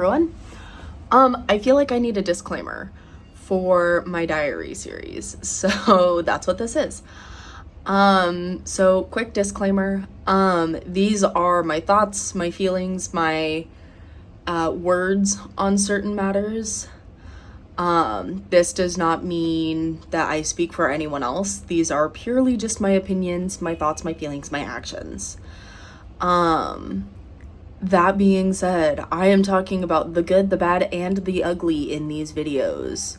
everyone. I feel like I need a disclaimer for my diary series, so that's what this is. So quick disclaimer, these are my thoughts, my feelings, my words on certain matters. This does not mean that I speak for anyone else. These are purely just my opinions, my thoughts, my feelings, my actions. That being said, I am talking about the good, the bad, and the ugly in these videos.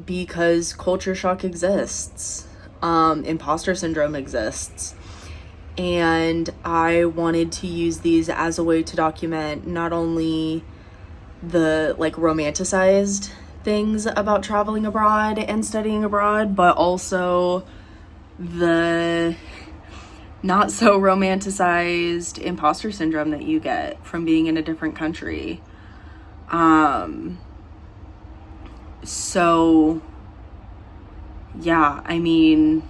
Because culture shock exists. Imposter syndrome exists. And I wanted to use these as a way to document not only the romanticized things about traveling abroad and studying abroad, but also the not so romanticized imposter syndrome that you get from being in a different country. So yeah, I mean,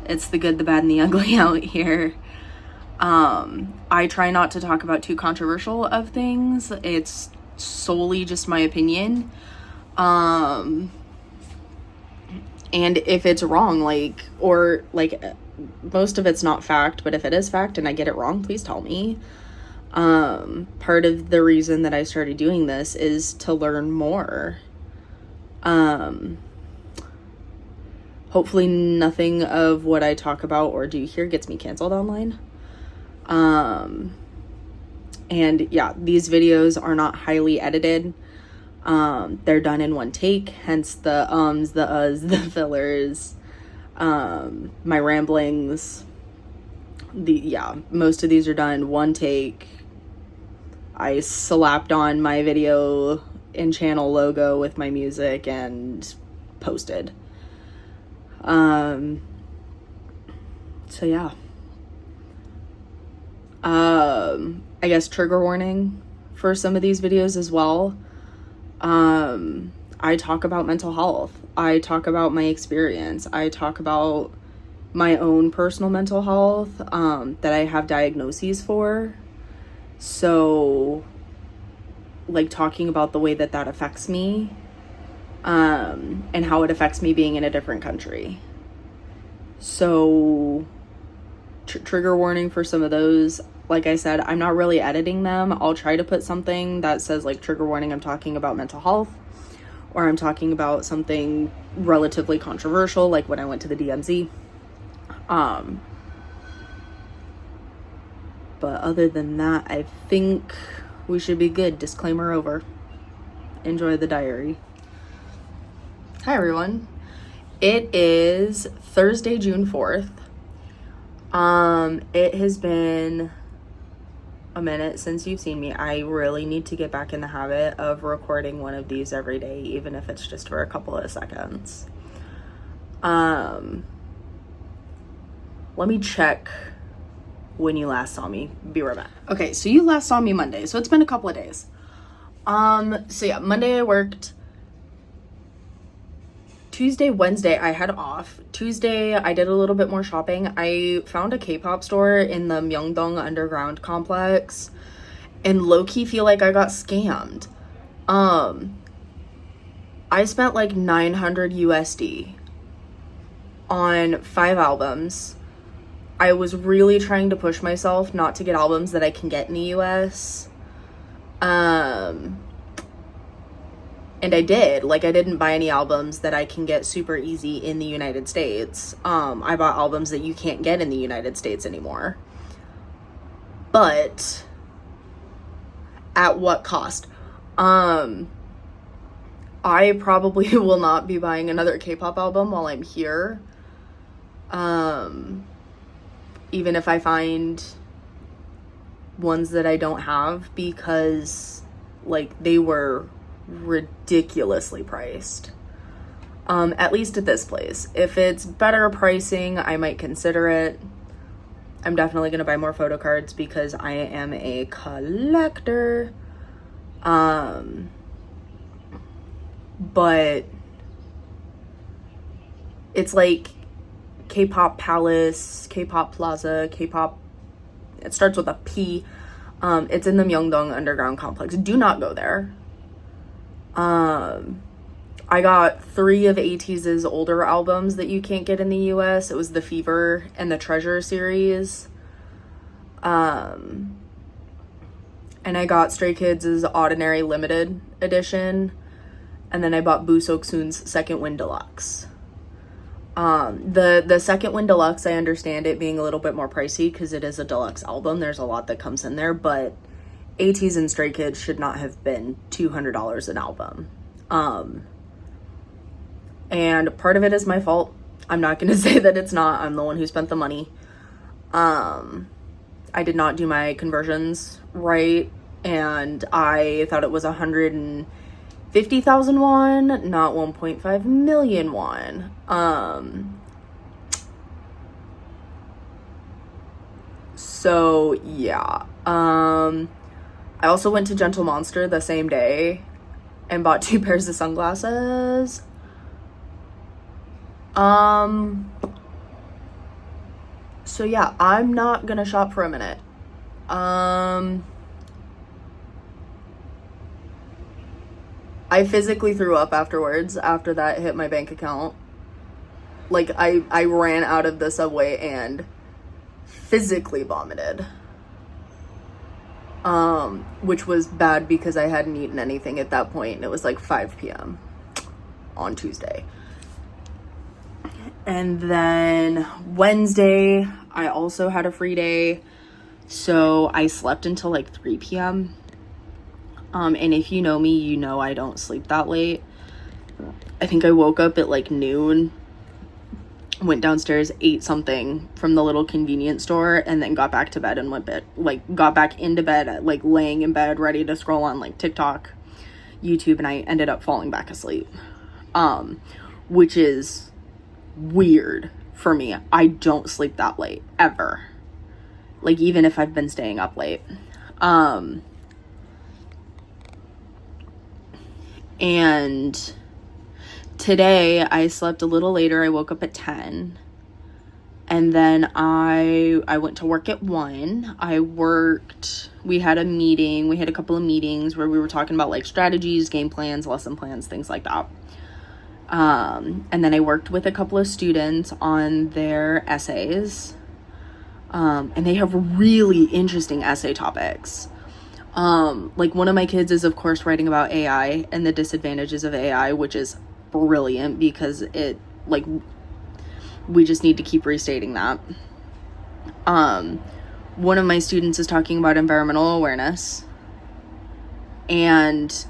it's the good, the bad, and the ugly out here. I try not to talk about too controversial of things. It's solely just my opinion. And if it's wrong, most of it's not fact, but if it is fact and I get it wrong, please tell me. Part of the reason that I started doing this is to learn more. Hopefully nothing of what I talk about or do here gets me canceled online. And yeah, these videos are not highly edited. They're done in one take, hence the ums, the uhs, the fillers, my ramblings. Most of these are done one take. I slapped on my video and channel logo with my music and posted. So yeah. I guess trigger warning for some of these videos as well. I talk about mental health. I talk about my experience. I talk about my own personal mental health, that I have diagnoses for. So, talking about the way that affects me, and how it affects me being in a different country. So, trigger warning for some of those. Like I said, I'm not really editing them. I'll try to put something that says trigger warning, I'm talking about mental health, or I'm talking about something relatively controversial, like when I went to the DMZ. But other than that, I think we should be good. Disclaimer over. Enjoy the diary. Hi everyone. It is Thursday, June 4th. It has been a minute since you've seen me. I really need to get back in the habit of recording one of these every day, even if it's just for a couple of seconds. Let me check when you last saw me. Be right back. Okay, so you last saw me Monday, so it's been a couple of days. So yeah, Monday I worked. Tuesday, Wednesday, I had off. Tuesday, I did a little bit more shopping. I found a K-pop store in the Myeongdong underground complex and low-key feel like I got scammed. I spent 900 USD on 5 albums. I was really trying to push myself not to get albums that I can get in the US. And I did. I didn't buy any albums that I can get super easy in the United States. I bought albums that you can't get in the United States anymore. But at what cost? I probably will not be buying another K-pop album while I'm here. Even if I find ones that I don't have, because they were ridiculously priced. At least at this place. If it's better pricing, I might consider it. I'm definitely gonna buy more photo cards because I am a collector. But it's K-pop Palace, K-pop Plaza, K-pop, it starts with a P. It's in the Myeongdong Underground Complex. Do not go there. I got 3 of ATEEZ's older albums that you can't get in the US. It was the Fever and the Treasure series. And I got Stray Kids' Ordinary Limited Edition. And then I bought Boo Sok-soon's Second Wind Deluxe. The Second Wind Deluxe, I understand it being a little bit more pricey because it is a deluxe album. There's a lot that comes in there, but ATEEZ and Stray Kids should not have been $200 an album. And part of it is my fault. I'm not going to say that it's not. I'm the one who spent the money. I did not do my conversions right, and I thought it was 150,000 won, not 1.5 million won. So yeah. I also went to Gentle Monster the same day and bought 2 pairs of sunglasses. So yeah, I'm not gonna shop for a minute. I physically threw up afterwards, after that hit my bank account. Like, I ran out of the subway and physically vomited. Which was bad because I hadn't eaten anything at that point, and it was like 5 p.m. on Tuesday. And then Wednesday, I also had a free day, so I slept until like 3 p.m. And if you know me, you know I don't sleep that late. I think I woke up at like noon, went downstairs, ate something from the little convenience store, and then got back to bed and got back into bed, like laying in bed, ready to scroll on like TikTok, YouTube, and I ended up falling back asleep. Which is weird for me. I don't sleep that late, ever. Like, even if I've been staying up late. And today I slept a little later. I woke up at 10. And then I went to work at 1. We had a meeting. We had a couple of meetings where we were talking about like strategies, game plans, lesson plans, things like that. And then I worked with a couple of students on their essays. And they have really interesting essay topics. Like, one of my kids is, of course, writing about AI and the disadvantages of AI, which is brilliant because it, like, we just need to keep restating that. One of my students is talking about environmental awareness, and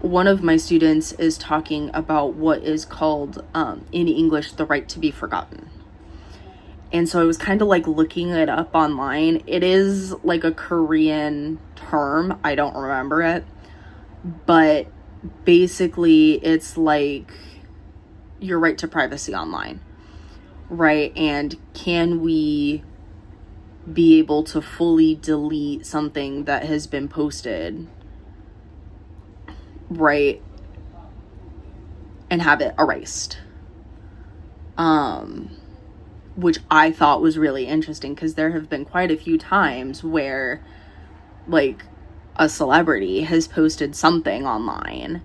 one of my students is talking about what is called, in English, the right to be forgotten. And so I was kind of like looking it up online. It is like a Korean term. I don't remember it. But basically it's like your right to privacy online, right? And can we be able to fully delete something that has been posted, right, and have it erased? Which I thought was really interesting, because there have been quite a few times where, like, a celebrity has posted something online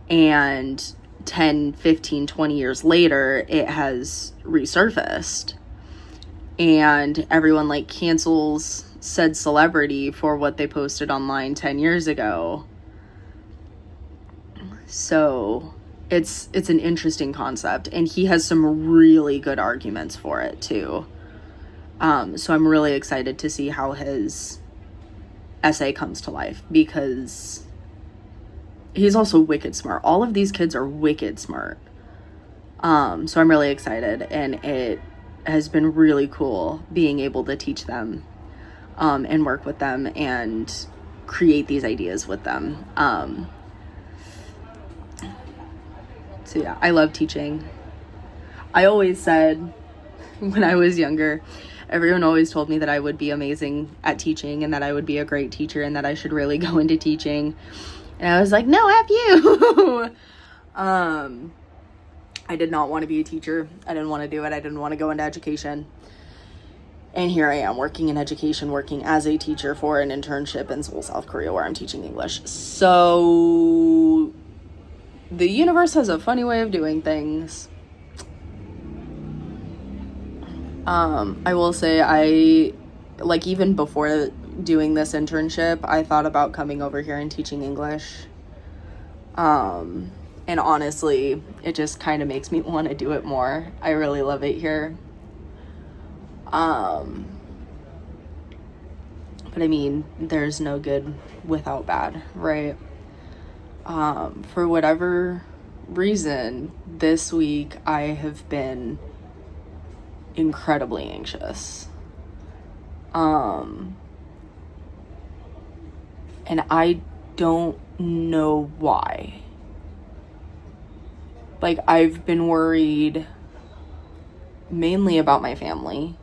and 10, 15, 20 years later it has resurfaced, and everyone like cancels said celebrity for what they posted online 10 years ago. So it's an interesting concept, and he has some really good arguments for it too. So I'm really excited to see how his essay comes to life, because he's also wicked smart. All of these kids are wicked smart. So I'm really excited, and it has been really cool being able to teach them, and work with them and create these ideas with them. So yeah, I love teaching. I always said when I was younger, everyone always told me that I would be amazing at teaching and that I would be a great teacher and that I should really go into teaching. And I was like, no, F you. I did not want to be a teacher. I didn't want to do it. I didn't want to go into education. And here I am working in education, working as a teacher for an internship in Seoul, South Korea, where I'm teaching English. So the universe has a funny way of doing things. I will say even before doing this internship, I thought about coming over here and teaching English. And honestly, it just kind of makes me want to do it more. I really love it here. But I mean, there's no good without bad, right? For whatever reason, this week I have been incredibly anxious. And I don't know why. Like, I've been worried mainly about my family.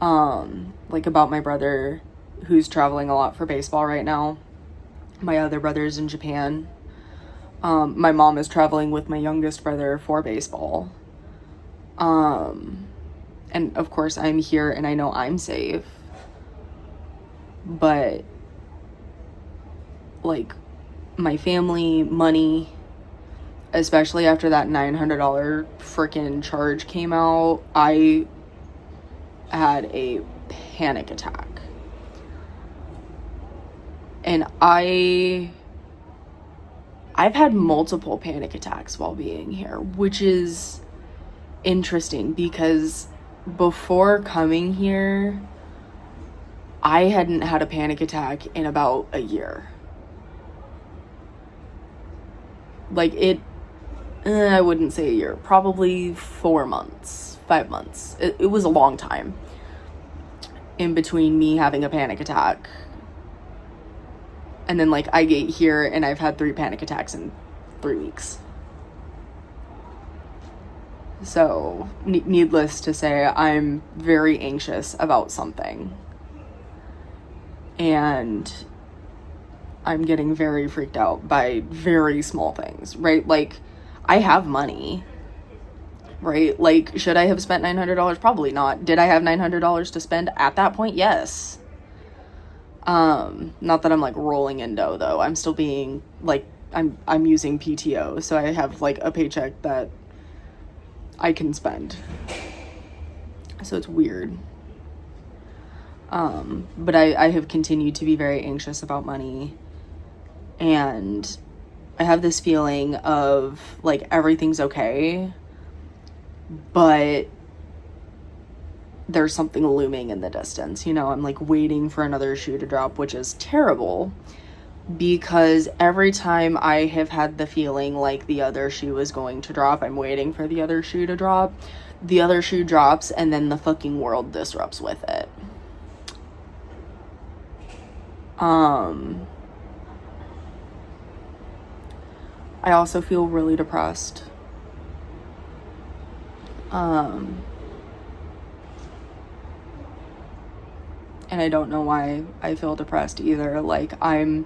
Like about my brother who's traveling a lot for baseball right now. My other brother's in Japan. My mom is traveling with my youngest brother for baseball. And of course I'm here and I know I'm safe. But like my family, money, especially after that $900 freaking charge came out, I had a panic attack. And I've had multiple panic attacks while being here, which is interesting because before coming here, I hadn't had a panic attack in about a year. Like I wouldn't say a year, probably 4 months, 5 months. It was a long time in between me having a panic attack. And then like I get here and I've had 3 panic attacks in 3 weeks. So needless to say, I'm very anxious about something. And I'm getting very freaked out by very small things, right? Like, I have money, right? Like, should I have spent $900? Probably not. Did I have $900 to spend at that point? Yes. Not that I'm like rolling in dough though. I'm still being like, I'm using PTO, so I have like a paycheck that I can spend. So it's weird. But I have continued to be very anxious about money, and I have this feeling of like everything's okay, but there's something looming in the distance. You know, I'm like waiting for another shoe to drop, which is terrible because every time I have had the feeling like the other shoe is going to drop, I'm waiting for the other shoe to drop. The other shoe drops and then the fucking world disrupts with it. I also feel really depressed. And I don't know why I feel depressed either. Like I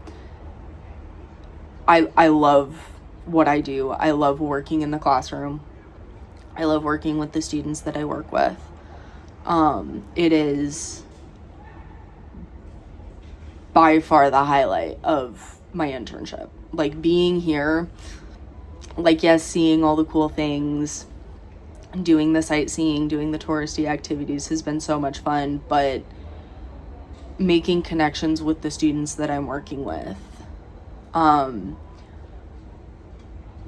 love what I do. I love working in the classroom. I love working with the students that I work with. It is by far the highlight of my internship. Like being here, like yes, seeing all the cool things, doing the sightseeing, doing the touristy activities has been so much fun, but making connections with the students that I'm working with,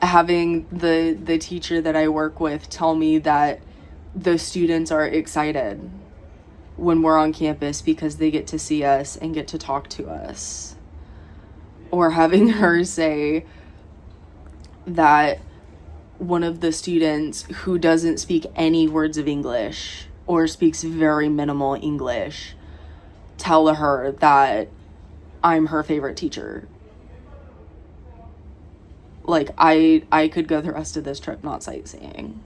having the teacher that I work with tell me that the students are excited when we're on campus because they get to see us and get to talk to us. Or having her say that one of the students who doesn't speak any words of English or speaks very minimal English tell her that I'm her favorite teacher. Like, I could go the rest of this trip not sightseeing.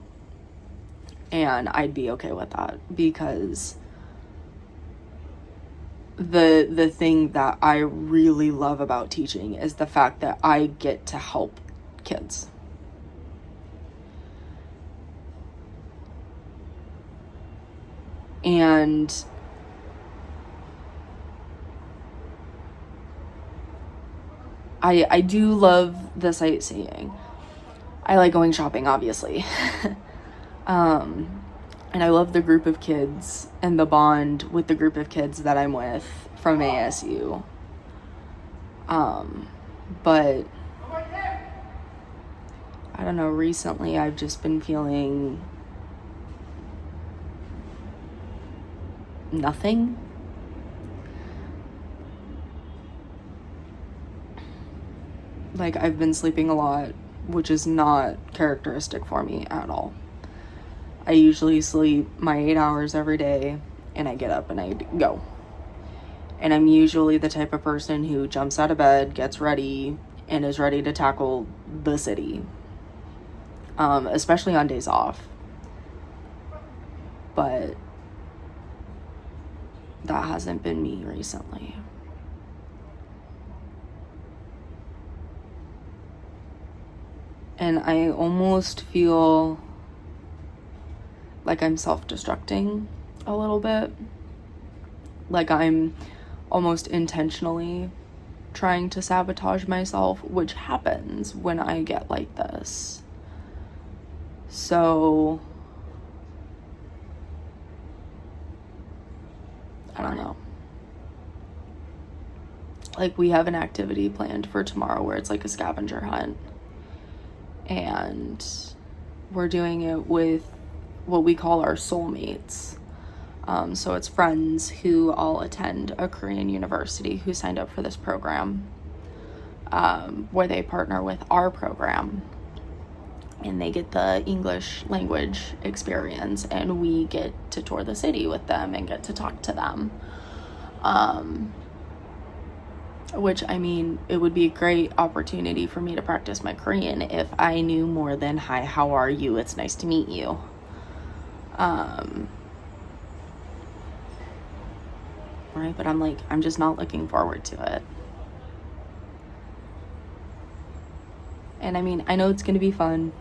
And I'd be okay with that because the thing that I really love about teaching is the fact that I get to help kids. And I do love the sightseeing. I like going shopping, obviously. And I love the group of kids and the bond with the group of kids that I'm with from ASU. But I don't know, recently I've just been feeling nothing. Like, I've been sleeping a lot, which is not characteristic for me at all. I usually sleep my 8 hours every day, and I get up and I go. And I'm usually the type of person who jumps out of bed, gets ready, and is ready to tackle the city. Especially on days off. But that hasn't been me recently. And I almost feel like I'm self-destructing a little bit. Like I'm almost intentionally trying to sabotage myself, which happens when I get like this. So, I don't know. Like, we have an activity planned for tomorrow where it's like a scavenger hunt. And we're doing it with what we call our soulmates. So it's friends who all attend a Korean university who signed up for this program, where they partner with our program. And they get the English language experience, and we get to tour the city with them and get to talk to them. Which, I mean, it would be a great opportunity for me to practice my Korean if I knew more than, hi, how are you? It's nice to meet you. Right, but I'm just not looking forward to it. And I mean, I know it's gonna be fun.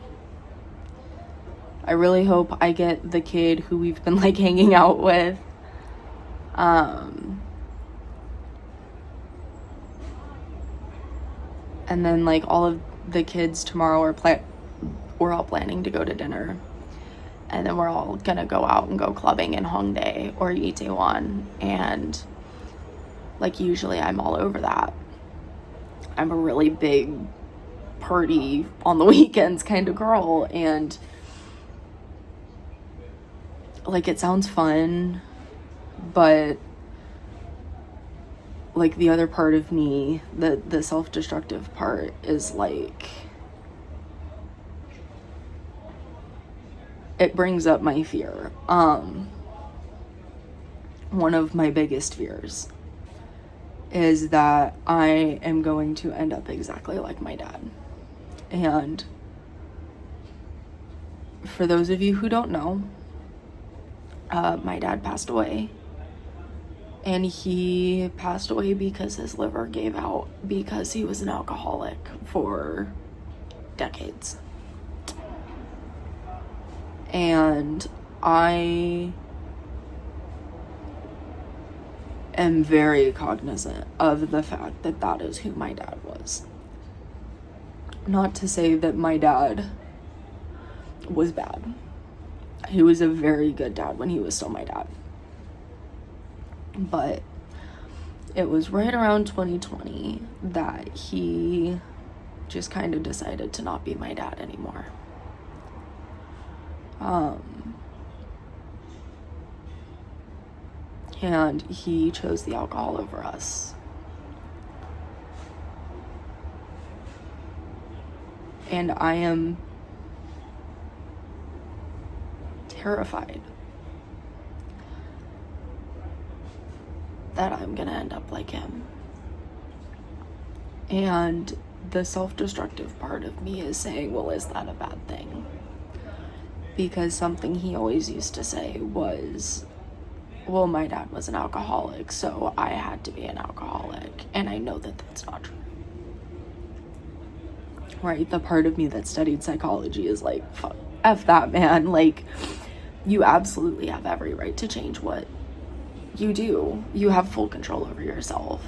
I really hope I get the kid who we've been like hanging out with. And then like all of the kids tomorrow we're all planning to go to dinner. And then we're all gonna go out and go clubbing in Hongdae or Itaewon. And like usually I'm all over that. I'm a really big party on the weekends kind of girl, and like it sounds fun, but like the other part of me, the self-destructive part, is like it brings up my fear. One of my biggest fears is that I am going to end up exactly like my dad. And for those of you who don't know, my dad passed away. And he passed away because his liver gave out because he was an alcoholic for decades. And I am very cognizant of the fact that that is who my dad was. Not to say that my dad was bad. He was a very good dad when he was still my dad. But it was right around 2020 that he just kind of decided to not be my dad anymore. And he chose the alcohol over us. And I am terrified that I'm gonna end up like him. And the self-destructive part of me is saying, well, is that a bad thing? Because something he always used to say was, well, my dad was an alcoholic, so I had to be an alcoholic. And I know that that's not true. Right? The part of me that studied psychology is like, fuck, F that, man. Like, you absolutely have every right to change what you do. You have full control over yourself.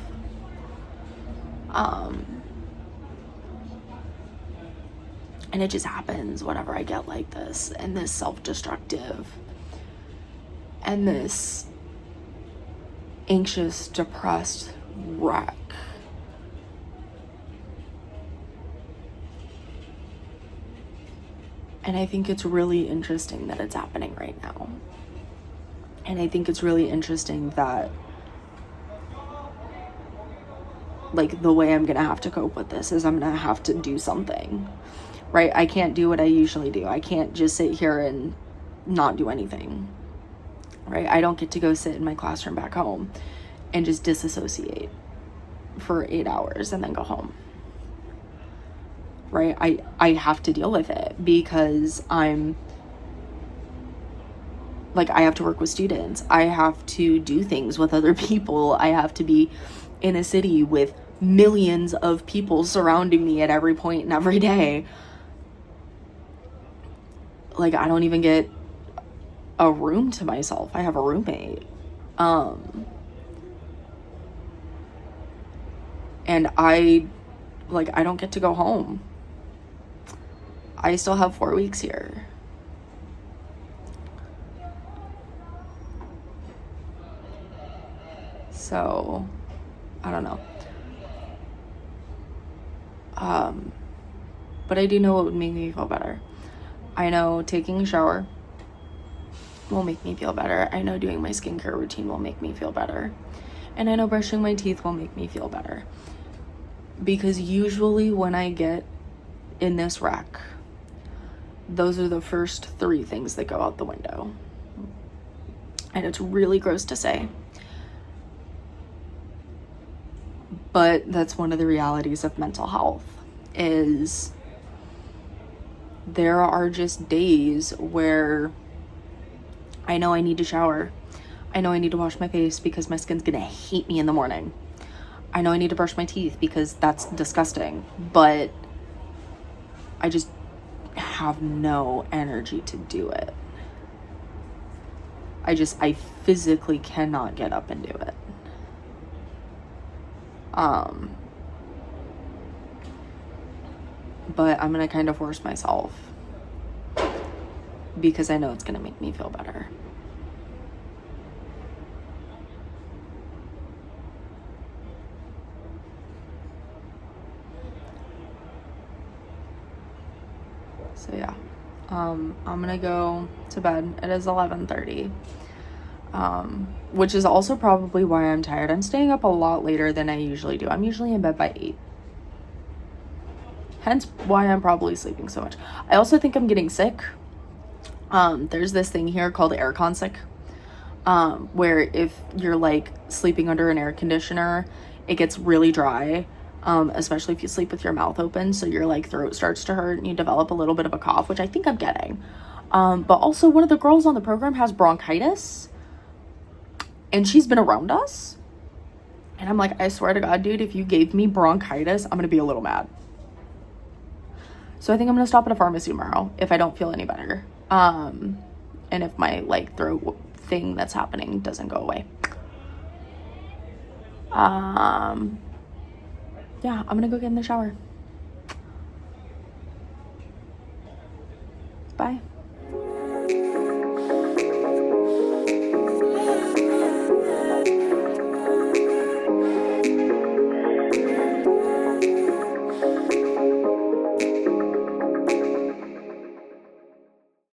And it just happens whenever I get like this, and this self-destructive, and this anxious, depressed wreck. And I think it's really interesting that it's happening right now. And I think it's really interesting that, like, the way I'm gonna have to cope with this is I'm gonna have to do something, right? I can't do what I usually do. I can't just sit here and not do anything, right? I don't get to go sit in my classroom back home and just disassociate for 8 hours and then go home, right? I have to deal with it because I'm, like, I have to work with students. I have to do things with other people. I have to be in a city with millions of people surrounding me at every point and every day. Like, I don't even get a room to myself. I have a roommate. And I don't get to go home. I still have 4 weeks here. So, I don't know. But I do know what would make me feel better. I know taking a shower will make me feel better. I know doing my skincare routine will make me feel better. And I know brushing my teeth will make me feel better. Because usually when I get in this wreck, those are the first 3 things that go out the window. And it's really gross to say. But that's one of the realities of mental health, is there are just days where I know I need to shower. I know I need to wash my face because my skin's gonna hate me in the morning. I know I need to brush my teeth because that's disgusting, but I just have no energy to do it. I physically cannot get up and do it. But I'm gonna kind of force myself because I know it's gonna make me feel better. So yeah, I'm gonna go to bed. It is 11:30, which is also probably why I'm tired. I'm staying up a lot later than I usually do. I'm usually in bed by 8. Hence why I'm probably sleeping so much. I also think I'm getting sick. There's this thing here called aircon sick, where if you're like sleeping under an air conditioner, it gets really dry, especially if you sleep with your mouth open. So your like throat starts to hurt and you develop a little bit of a cough, which I think I'm getting. But also one of the girls on the program has bronchitis and she's been around us. And I'm like, I swear to God, dude, if you gave me bronchitis, I'm going to be a little mad. So I think I'm going to stop at a pharmacy tomorrow if I don't feel any better. And if my like throat thing that's happening doesn't go away. Yeah, I'm going to go get in the shower. Bye.